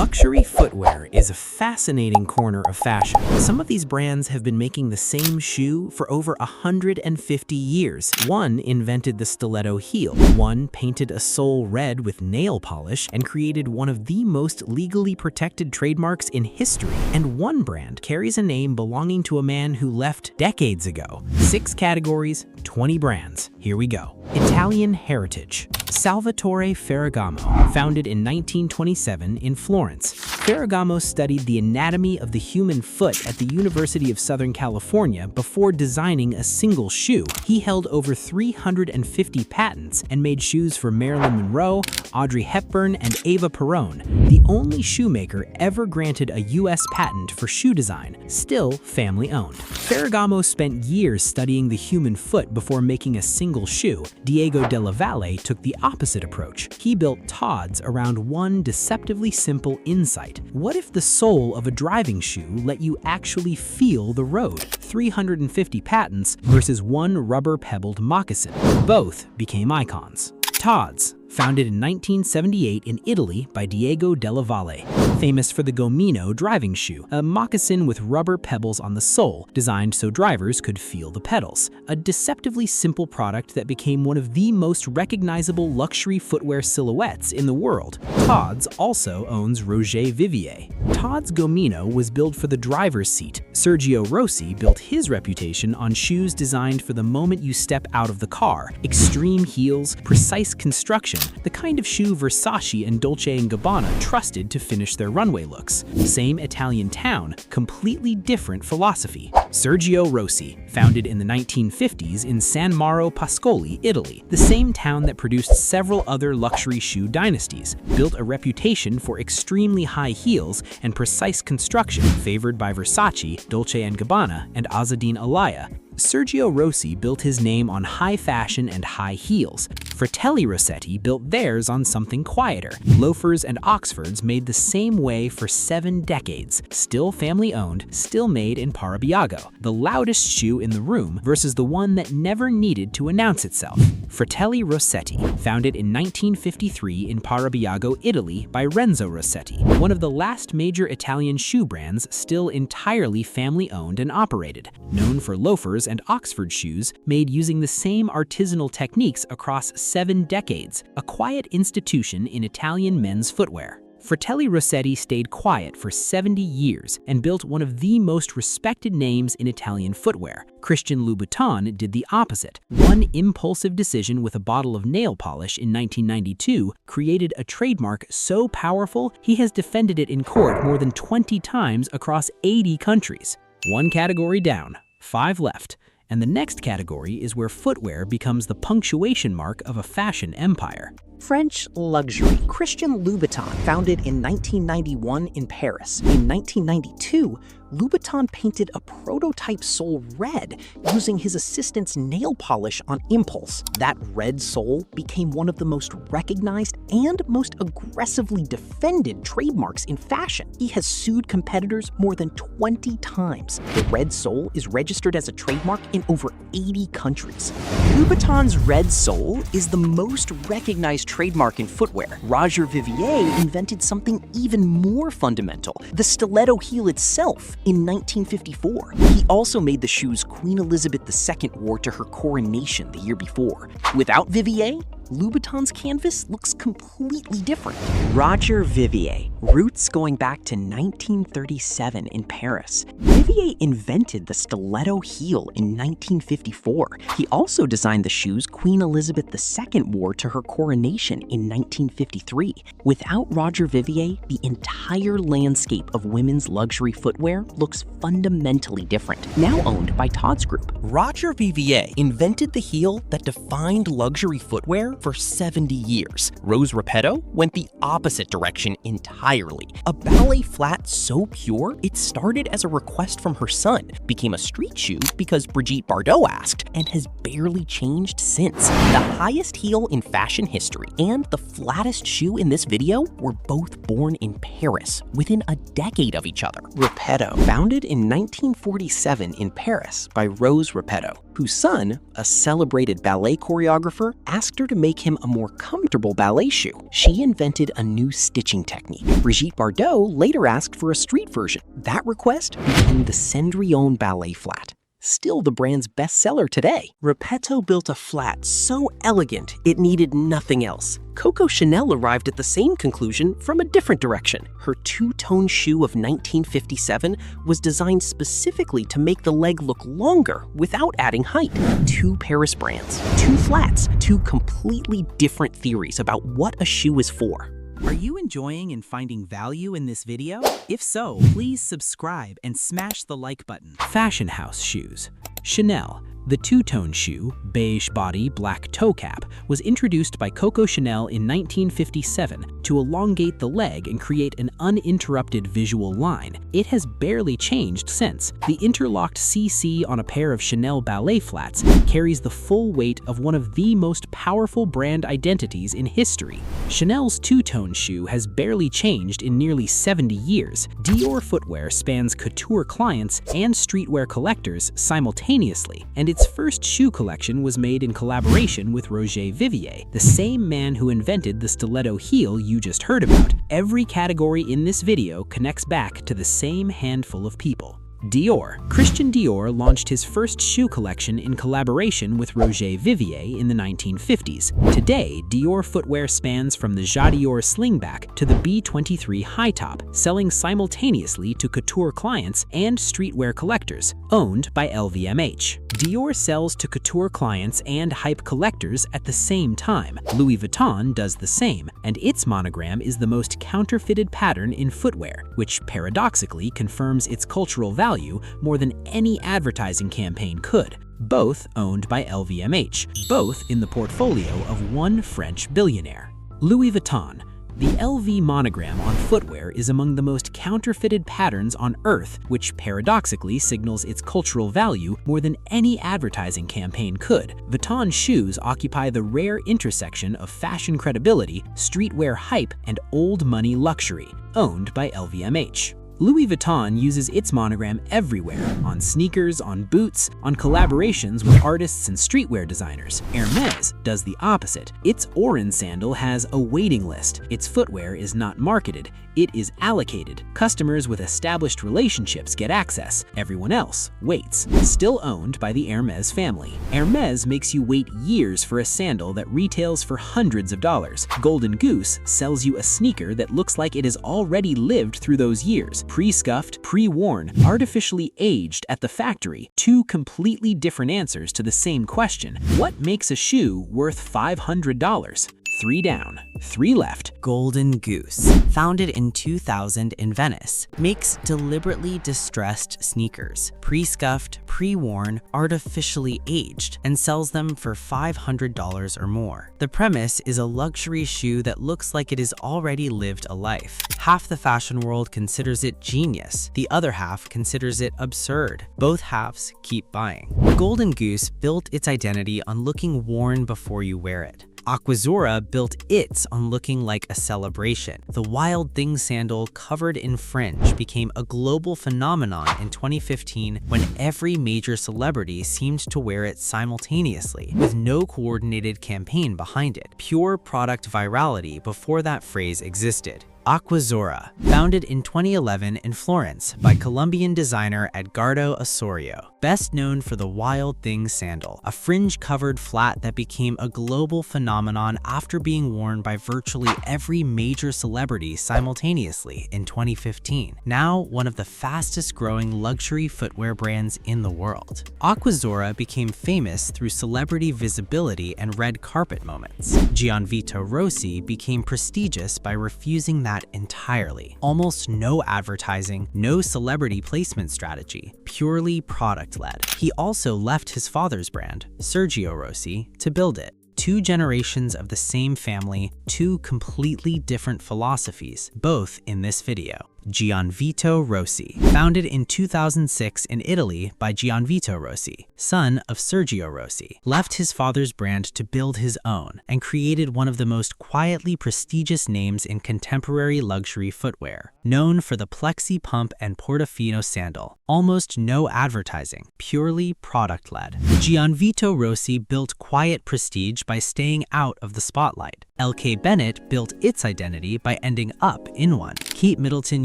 Luxury footwear is a fascinating corner of fashion. Some of these brands have been making the same shoe for over 150 years. One invented the stiletto heel, one painted a sole red with nail polish and created one of the most legally protected trademarks in history, and one brand carries a name belonging to a man who left decades ago. 6 categories, 20 brands. Here we go. Italian heritage. Salvatore Ferragamo, founded in 1927 in Florence. Ferragamo studied the anatomy of the human foot at the University of Southern California before designing a single shoe. He held over 350 patents and made shoes for Marilyn Monroe, Audrey Hepburn, and Eva Perón, the only shoemaker ever granted a U.S. patent for shoe design, still family-owned. Ferragamo spent years studying the human foot before making a single shoe. Diego della Valle took the opposite approach. He built Tod's around one deceptively simple insight. What if the sole of a driving shoe let you actually feel the road? 350 patents versus one rubber-pebbled moccasin. Both became icons. Tod's, founded in 1978 in Italy by Diego della Valle, famous for the Gomino driving shoe, a moccasin with rubber pebbles on the sole, designed so drivers could feel the pedals. A deceptively simple product that became one of the most recognizable luxury footwear silhouettes in the world. Tod's also owns Vivier. Tod's Gomino was built for the driver's seat. Sergio Rossi built his reputation on shoes designed for the moment you step out of the car. Extreme heels, precise construction, the kind of shoe Versace and Dolce & Gabbana trusted to finish their runway looks. Same Italian town, completely different philosophy. Sergio Rossi, founded in the 1950s in San Mauro Pascoli, Italy, the same town that produced several other luxury shoe dynasties, built a reputation for extremely high heels and precise construction favored by Versace, Dolce & Gabbana, and Azzedine Alaïa. Sergio Rossi built his name on high fashion and high heels. Fratelli Rossetti built theirs on something quieter. Loafers and Oxfords made the same way for 7 decades. Still family-owned, still made in Parabiago. The loudest shoe in the room versus the one that never needed to announce itself. Fratelli Rossetti, founded in 1953 in Parabiago, Italy by Renzo Rossetti, one of the last major Italian shoe brands still entirely family-owned and operated. Known for loafers and Oxford shoes made using the same artisanal techniques across 7 decades, a quiet institution in Italian men's footwear. Fratelli Rossetti stayed quiet for 70 years and built one of the most respected names in Italian footwear. Christian Louboutin did the opposite. One impulsive decision with a bottle of nail polish in 1992 created a trademark so powerful he has defended it in court more than 20 times across 80 countries. 1 category down, 5 left. And the next category is where footwear becomes the punctuation mark of a fashion empire. French luxury. Christian Louboutin, founded in 1991 in Paris. In 1992, Louboutin painted a prototype sole red using his assistant's nail polish on impulse. That red sole became one of the most recognized and most aggressively defended trademarks in fashion. He has sued competitors more than 20 times. The red sole is registered as a trademark in over 80 countries. Louboutin's red sole is the most recognized trademark in footwear. Roger Vivier invented something even more fundamental, the stiletto heel itself, in 1954. He also made the shoes Queen Elizabeth II wore to her coronation the year before. Without Vivier, Louboutin's canvas looks completely different. Roger Vivier, roots going back to 1937 in Paris. Vivier invented the stiletto heel in 1954. He also designed the shoes Queen Elizabeth II wore to her coronation in 1953. Without Roger Vivier, the entire landscape of women's luxury footwear looks fundamentally different. Now owned by Tod's Group. Roger Vivier invented the heel that defined luxury footwear for 70 years. Rose Repetto went the opposite direction entirely. A ballet flat so pure, it started as a request from her son, became a street shoe because Brigitte Bardot asked, and has barely changed since. The highest heel in fashion history and the flattest shoe in this video were both born in Paris, within a decade of each other. Repetto, founded in 1947 in Paris by Rose Repetto. whose son, a celebrated ballet choreographer, asked her to make him a more comfortable ballet shoe. She invented a new stitching technique. Brigitte Bardot later asked for a street version. That request became the Cendrillon ballet flat, still the brand's bestseller today. Repetto built a flat so elegant it needed nothing else. Coco Chanel arrived at the same conclusion from a different direction. Her two-tone shoe of 1957 was designed specifically to make the leg look longer without adding height. Two Paris brands, two flats, two completely different theories about what a shoe is for. Are you enjoying and finding value in this video? If so, please subscribe and smash the like button. Fashion house shoes. Chanel. The two-tone shoe, beige body, black toe cap, was introduced by Coco Chanel in 1957 to elongate the leg and create an uninterrupted visual line. It has barely changed since. The interlocked CC on a pair of Chanel ballet flats carries the full weight of one of the most powerful brand identities in history. Chanel's two-tone shoe has barely changed in nearly 70 years. Dior footwear spans couture clients and streetwear collectors simultaneously, and its first shoe collection was made in collaboration with Vivier, the same man who invented the stiletto heel you just heard about. Every category in this video connects back to the same handful of people. Dior. Christian Dior launched his first shoe collection in collaboration with Vivier in the 1950s. Today, Dior footwear spans from the Dior slingback to the B23 high top, selling simultaneously to couture clients and streetwear collectors, owned by LVMH. Dior sells to couture clients and hype collectors at the same time. Louis Vuitton does the same, and its monogram is the most counterfeited pattern in footwear, which paradoxically confirms its cultural value more than any advertising campaign could. Both owned by LVMH, both in the portfolio of one French billionaire. Louis Vuitton. The LV monogram on footwear is among the most counterfeited patterns on Earth, which paradoxically signals its cultural value more than any advertising campaign could. Vuitton shoes occupy the rare intersection of fashion credibility, streetwear hype, and old money luxury, owned by LVMH. Louis Vuitton uses its monogram everywhere, on sneakers, on boots, on collaborations with artists and streetwear designers. Hermès does the opposite. Its Orin sandal has a waiting list. Its footwear is not marketed, it is allocated. Customers with established relationships get access. Everyone else waits. Still owned by the Hermès family. Hermès makes you wait years for a sandal that retails for hundreds of dollars. Golden Goose sells you a sneaker that looks like it has already lived through those years. Pre-scuffed, pre-worn, artificially aged at the factory. Two completely different answers to the same question. What makes a shoe worth $500? 3 down, 3 left. Golden Goose, founded in 2000 in Venice, makes deliberately distressed sneakers, pre-scuffed, pre-worn, artificially aged, and sells them for $500 or more. The premise is a luxury shoe that looks like it has already lived a life. Half the fashion world considers it genius, the other half considers it absurd. Both halves keep buying. Golden Goose built its identity on looking worn before you wear it. Aquazzura built its on looking like a celebration. The Wild Thing sandal covered in fringe became a global phenomenon in 2015 when every major celebrity seemed to wear it simultaneously, with no coordinated campaign behind it. Pure product virality before that phrase existed. Aquazzura, founded in 2011 in Florence by Colombian designer Edgardo Osorio. Best known for the Wild Thing sandal, a fringe-covered flat that became a global phenomenon after being worn by virtually every major celebrity simultaneously in 2015. Now one of the fastest-growing luxury footwear brands in the world. Aquazzura became famous through celebrity visibility and red carpet moments. Gianvito Rossi became prestigious by refusing that entirely. Almost no advertising, no celebrity placement strategy, purely product-led. He also left his father's brand, Sergio Rossi, to build it. 2 generations of the same family, 2 completely different philosophies, both in this video. Gianvito Rossi. Founded in 2006 in Italy by Gianvito Rossi, son of Sergio Rossi, left his father's brand to build his own and created one of the most quietly prestigious names in contemporary luxury footwear. Known for the plexi pump and Portofino sandal, almost no advertising, purely product-led. Gianvito Rossi built quiet prestige by staying out of the spotlight. LK Bennett built its identity by ending up in one. Kate Middleton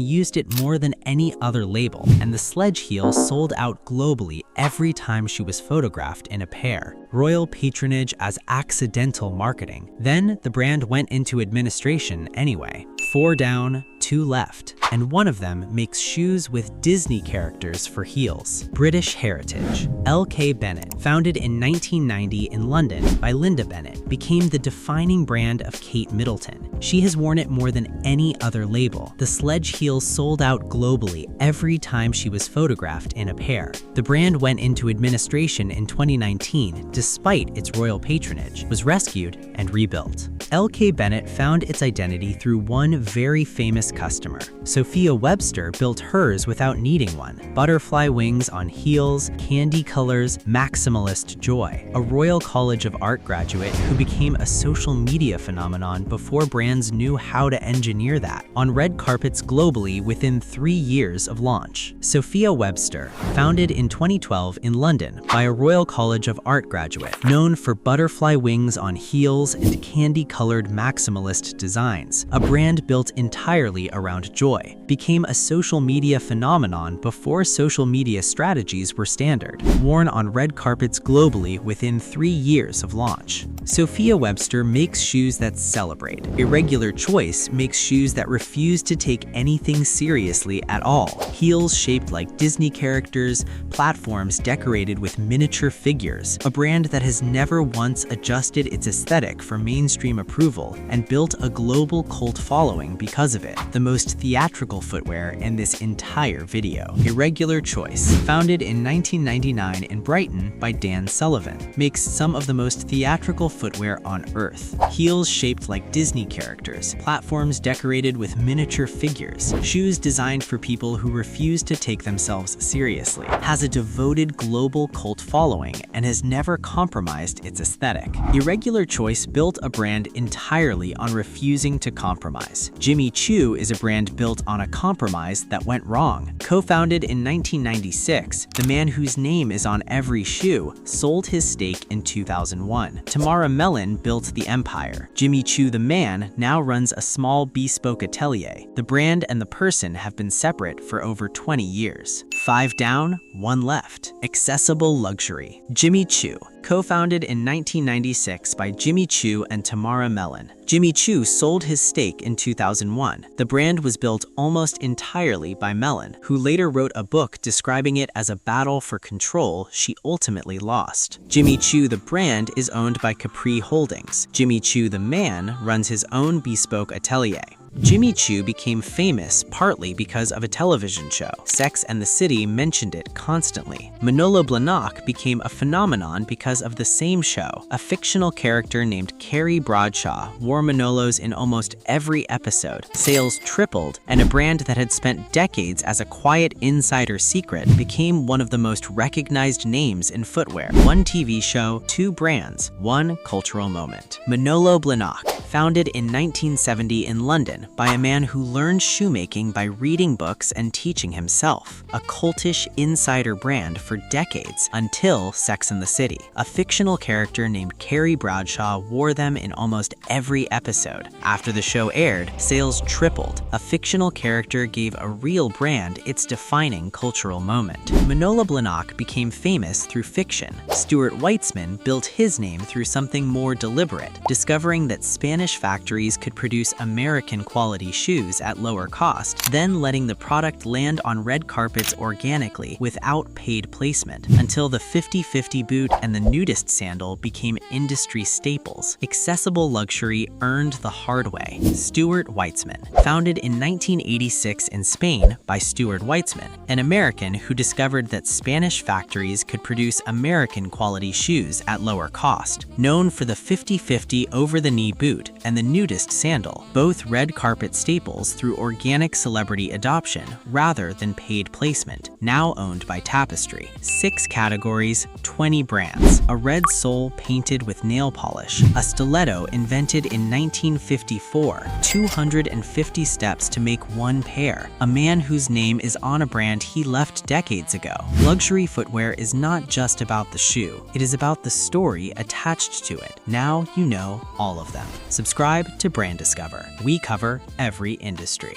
used it more than any other label, and the sledge heel sold out globally every time she was photographed in a pair. Royal patronage as accidental marketing. Then the brand went into administration anyway. 4 down, 2 left, and one of them makes shoes with Disney characters for heels. British heritage. LK Bennett, founded in 1990 in London by Linda Bennett, became the defining brand of Kate Middleton. She has worn it more than any other label. The sledge heel sold out globally every time she was photographed in a pair. The brand went into administration in 2019 despite its royal patronage, was rescued and rebuilt. LK Bennett found its identity through one very famous customer. Sophia Webster built hers without needing one. Butterfly wings on heels, candy colors, maximalist joy. A Royal College of Art graduate who became a social media phenomenon before brands knew how to engineer that. On red carpets globally within 3 years of launch. Sophia Webster, founded in 2012 in London by a Royal College of Art graduate, known for butterfly wings on heels and candy-colored maximalist designs. A brand built entirely around joy, became a social media phenomenon before social media strategies were standard, worn on red carpets globally within 3 years of launch. Sophia Webster makes shoes that celebrate. Irregular Choice makes shoes that refuse to take anything seriously at all. Heels shaped like Disney characters, platforms decorated with miniature figures. A brand that has never once adjusted its aesthetic for mainstream approval and built a global cult following because of it. The most theatrical footwear in this entire video. Irregular Choice, founded in 1999 in Brighton by Dan Sullivan, makes some of the most theatrical footwear on earth. Heels shaped like Disney characters, platforms decorated with miniature figures, shoes designed for people who refuse to take themselves seriously, has a devoted global cult following, and has never compromised its aesthetic. Irregular Choice built a brand entirely on refusing to compromise. Jimmy Choo is a brand built on a compromise that went wrong. Co-founded in 1996, the man whose name is on every shoe sold his stake in 2001. Tamara Mellon built the empire. Jimmy Choo the man now runs a small bespoke atelier. The brand and the person have been separate for over 20 years. 5 down, 1 left. Accessible luxury. Jimmy Choo, co-founded in 1996 by Jimmy Choo and Tamara Mellon. Jimmy Choo sold his stake in 2001. The brand was built almost entirely by Mellon, who later wrote a book describing it as a battle for control she ultimately lost. Jimmy Choo the brand is owned by Capri Holdings. Jimmy Choo the man runs his own bespoke atelier. Jimmy Choo became famous partly because of a television show. Sex and the City mentioned it constantly. Manolo Blahnik became a phenomenon because of the same show. A fictional character named Carrie Bradshaw wore Manolos in almost every episode. Sales tripled, and a brand that had spent decades as a quiet insider secret became one of the most recognized names in footwear. 1 TV show, 2 brands, 1 cultural moment. Manolo Blahnik, founded in 1970 in London by a man who learned shoemaking by reading books and teaching himself. A cultish insider brand for decades until Sex and the City. A fictional character named Carrie Bradshaw wore them in almost every episode. After the show aired, sales tripled. A fictional character gave a real brand its defining cultural moment. Manolo Blahnik became famous through fiction. Stuart Weitzman built his name through something more deliberate, discovering that Spanish factories could produce American quality shoes at lower cost, then letting the product land on red carpets organically without paid placement, until the 50-50 boot and the nudist sandal became industry staples. Accessible luxury earned the hard way. Stuart Weitzman, founded in 1986 in Spain by Stuart Weitzman, an American who discovered that Spanish factories could produce American quality shoes at lower cost. Known for the 50-50 over-the-knee boot and the nudist sandal, both red carpet staples through organic celebrity adoption rather than paid placement, now owned by Tapestry. 6 categories, 20 brands. A red sole painted with nail polish. A stiletto invented in 1954. 250 steps to make one pair. A man whose name is on a brand he left decades ago. Luxury footwear is not just about the shoe. It is about the story attached to it. Now you know all of them. Subscribe to BranDiscover. We cover every industry.